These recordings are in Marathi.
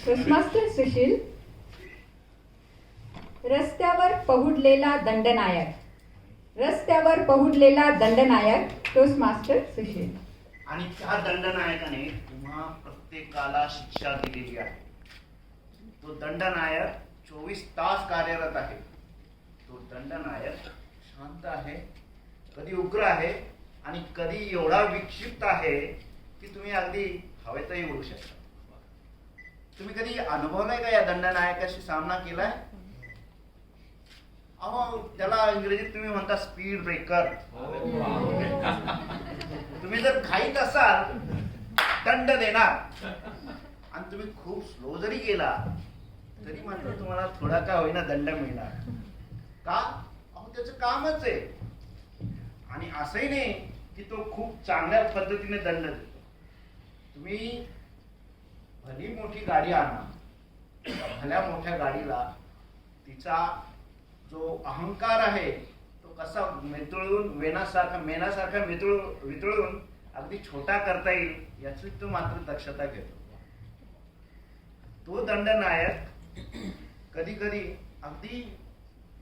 टोस्टमास्टर सुशील. रस्त्यावर पहुडलेला दंडनायक. रस्त्यावर पहुडलेला दंडनायक टोस्टमास्टर सुशील. आणि त्या दंडनायकाने तुम्हा प्रत्येकाला शिक्षा दिलेली आहे. तो दंडनायक 24 तास कार्यरत आहे. तो दंडनायक शांत आहे, कधी उग्र आहे आणि कधी एवढा विक्षिप्त आहे की तुम्ही अगदी हवेतही उडू शकता. तुम्ही कधी अनुभवलाय का या दंडनायकाशी सामना केलाय? अहो, त्याला इंग्रजीत तुम्ही म्हणता स्पीड ब्रेकर. तुम्ही जर घाईत असाल दंड देणार आणि तुम्ही खूप स्लो जरी गेला तरी मात्र तुम्हाला थोडा का होईना दंड मिळणार. का? अहो, त्याचं कामच आहे. आणि असंही नाही की तो खूप चांगल्या पद्धतीने दंड देतो. तुम्ही भली मोठी गाडी आणा, भल्या मोठ्या गाडीला तिचा जो अहंकार आहे तो कसा मिसळून मेणासारखा वितळून अगदी छोटा करता येईल याची तो मात्र दक्षता घेतो. तो दंडनायक कधी कधी अगदी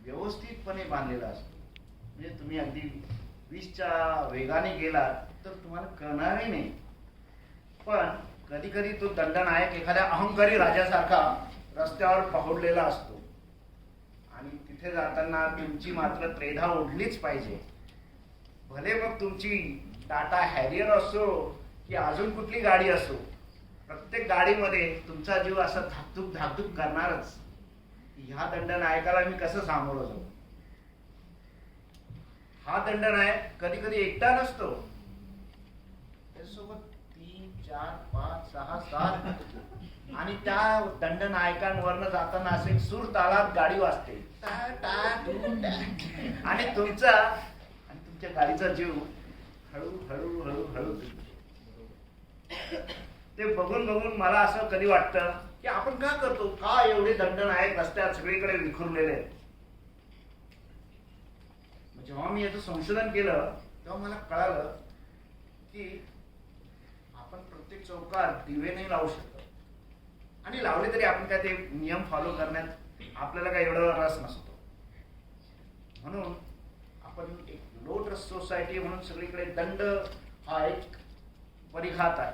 व्यवस्थितपणे बांधलेला असतो. म्हणजे तुम्ही अगदी 20च्या वेगाने गेलात तर तुम्हाला कळणारही नाही. पण कधी कधी तो दंडनायक एखाद्या अहंकारी राजासारखा रस्त्यावर पहुडलेला असतो आणि तिथे जाताना तुमची मात्र त्रेधा ओढलीच पाहिजे. भले मग तुमची टाटा हॅरियर असो की अजून कुठली गाडी असो, प्रत्येक गाडीमध्ये तुमचा जीव असा धाकधूक करणारच. ह्या दंडनायकाला मी कसं सामोरं जाऊ? हा दंडनायक कधी कधी एकटा नसतो, त्याच्यासोबत 3, 4, 5, 6, 7 आणि त्या दंडनायकांवरनं जाताना असे सूर तालात गाडी वाजते आणि तुमच्या गाडीचा जीव हळू हळू हळू हळू. ते बघून मला असं कधी वाटतं की आपण का करतो, का एवढे दंडनायक रस्त्यात सगळीकडे विखुरलेले आहेत. जेव्हा मी याचं संशोधन केलं तेव्हा मला कळालं की आपण प्रत्येक चौकात दिवे नाही लावू शकत आणि लावले तरी आपण काय ते नियम फॉलो करण्यात आपल्याला काय एवढा रस नसतो. म्हणून आपण एक लो ट्रस्ट सोसायटी म्हणून सगळीकडे दंड हा एक परिघात आहे.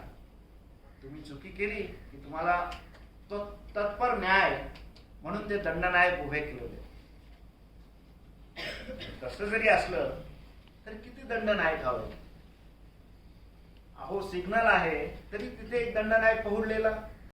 तुम्ही चुकी केली की तुम्हाला तो तत्पर न्याय म्हणून ते दंडनायक उभे केले. तसं जरी असलं तरी किती दंडनायक हवे? अहो, सिग्नल आहे तरी तिथे एक दंडनायक पहुडलेला.